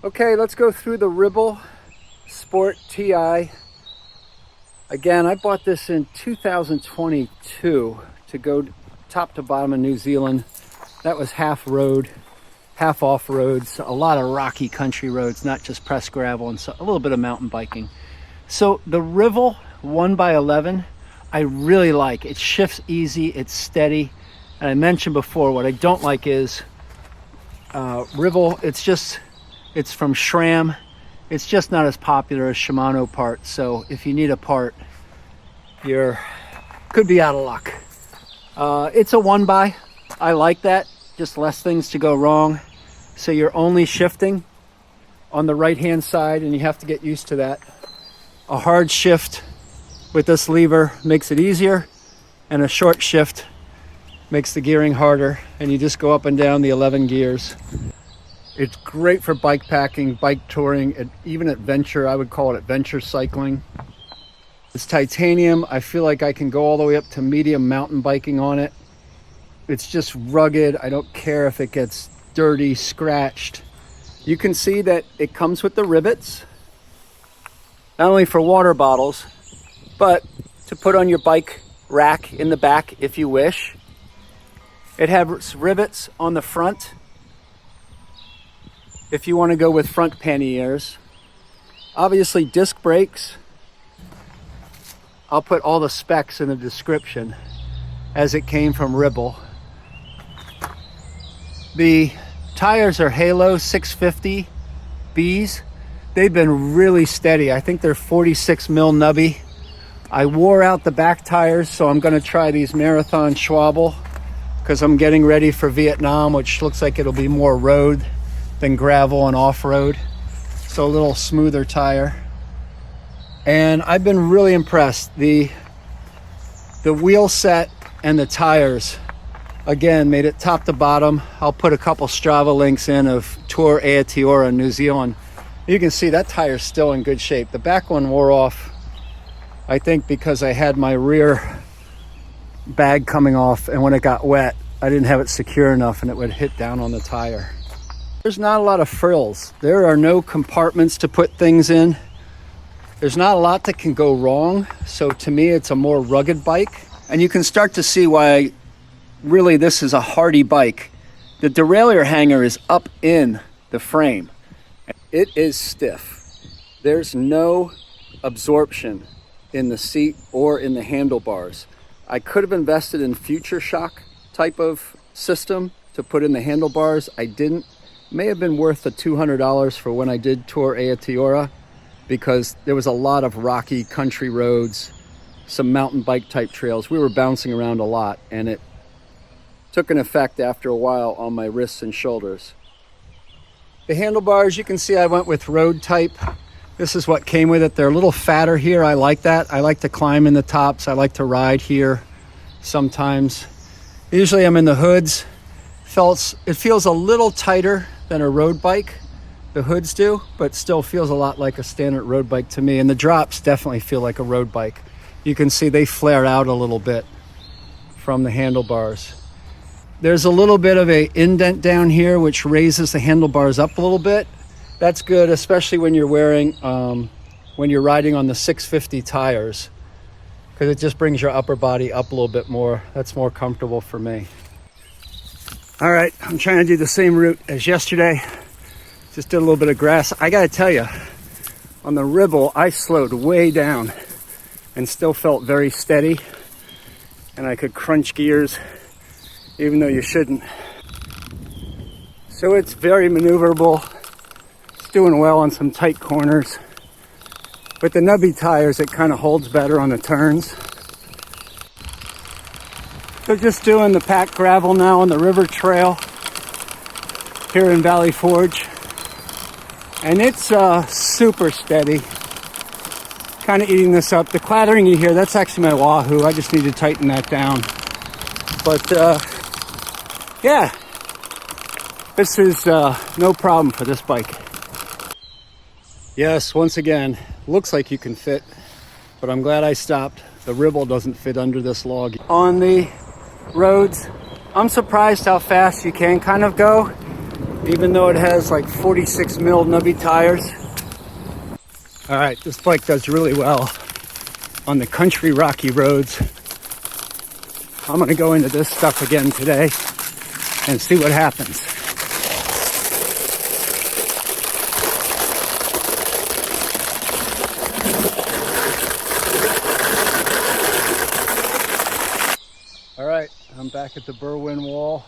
Okay, let's go through the Ribble Sport Ti. Again, I bought this in 2022 to go top to bottom of New Zealand. That was half road, half off roads, a lot of rocky country roads, not just pressed gravel, and so a little bit of mountain biking. So the Ribble 1x11, I really like. It shifts easy, it's steady. And I mentioned before, what I don't like is Ribble, it's from SRAM. It's just not as popular as Shimano parts. So if you need a part, could be out of luck. It's a 1x. I like that. Just less things to go wrong. So you're only shifting on the right hand side, and you have to get used to that. A hard shift with this lever makes it easier, and a short shift makes the gearing harder, and you just go up and down the 11 gears. It's great for bike packing, bike touring, and even adventure. I would call it adventure cycling. It's titanium. I feel like I can go all the way up to medium mountain biking on it. It's just rugged. I don't care if it gets dirty, scratched. You can see that it comes with the rivets, not only for water bottles, but to put on your bike rack in the back if you wish. It has rivets on the front if you want to go with front panniers. Obviously disc brakes. I'll put all the specs in the description as it came from Ribble. The tires are Halo 650 Bs. They've been really steady. I think they're 46 mil nubby. I wore out the back tires, so I'm going to try these Marathon Schwalbe because I'm getting ready for Vietnam, which looks like it'll be more road than gravel and off-road. So a little smoother tire. And I've been really impressed. The wheel set and the tires, again, made it top to bottom. I'll put a couple Strava links in of Tour Aotearoa in New Zealand. You can see that tire's still in good shape. The back one wore off, I think, because I had my rear bag coming off, and when it got wet, I didn't have it secure enough and it would hit down on the tire. There's not a lot of frills. There are no compartments to put things in. There's not a lot that can go wrong. So to me, it's a more rugged bike. And you can start to see why really this is a hardy bike. The derailleur hanger is up in the frame. It is stiff. There's no absorption in the seat or in the handlebars. I could have invested in future shock type of system to put in the handlebars. I didn't. May have been worth the $200 for when I did Tour Aotearoa, because there was a lot of rocky country roads, some mountain bike type trails. We were bouncing around a lot, and it took an effect after a while on my wrists and shoulders. The handlebars, you can see I went with road type. This is what came with it. They're a little fatter here. I like that. I like to climb in the tops. I like to ride here sometimes. Usually I'm in the hoods. It feels a little tighter than a road bike. The hoods do, but still feels a lot like a standard road bike to me. And the drops definitely feel like a road bike. You can see they flare out a little bit from the handlebars. There's a little bit of an indent down here, which raises the handlebars up a little bit. That's good, especially when you're when you're riding on the 650 tires, because it just brings your upper body up a little bit more. That's more comfortable for me. All right, I'm trying to do the same route as yesterday. Just did a little bit of grass. I gotta tell you, on the Ribble, I slowed way down and still felt very steady, and I could crunch gears even though you shouldn't. So it's very maneuverable. It's doing well on some tight corners. With the nubby tires, it kind of holds better on the turns. So just doing the packed gravel now on the river trail here in Valley Forge. And it's super steady. Kind of eating this up. The clattering you hear, that's actually my Wahoo. I just need to tighten that down. But yeah, this is no problem for this bike. Yes, once again, looks like you can fit, but I'm glad I stopped. The Ribble doesn't fit under this log. On the roads, I'm surprised how fast you can kind of go. even though it has like 46 mil nubby tires. All right, this bike does really well on the country rocky roads. I'm gonna go into this stuff again today and see what happens. All right, I'm back at the Berwyn wall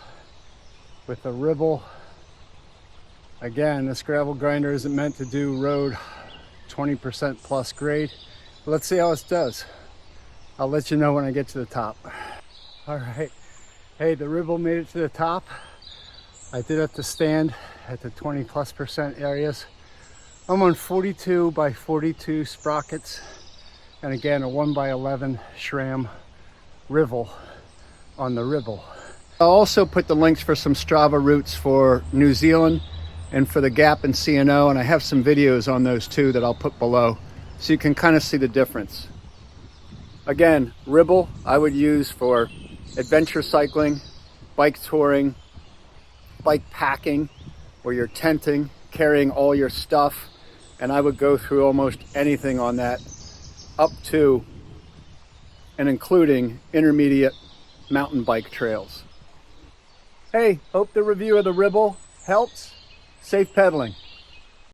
with the Ribble. Again, this gravel grinder isn't meant to do road 20% plus grade. But let's see how this does. I'll let you know when I get to the top. All right, hey, the Ribble made it to the top. I did have to stand at the 20+% areas. I'm on 42 by 42 sprockets, and again, a 1x11 SRAM Ribble on the Ribble. I'll also put the links for some Strava routes for New Zealand and for the Gap and CNO, and I have some videos on those too that I'll put below, so you can kind of see the difference. Again, Ribble I would use for adventure cycling, bike touring, bike packing, where you're tenting, carrying all your stuff, and I would go through almost anything on that, up to and including intermediate mountain bike trails. Hey, hope the review of the Ribble helps. Safe pedaling.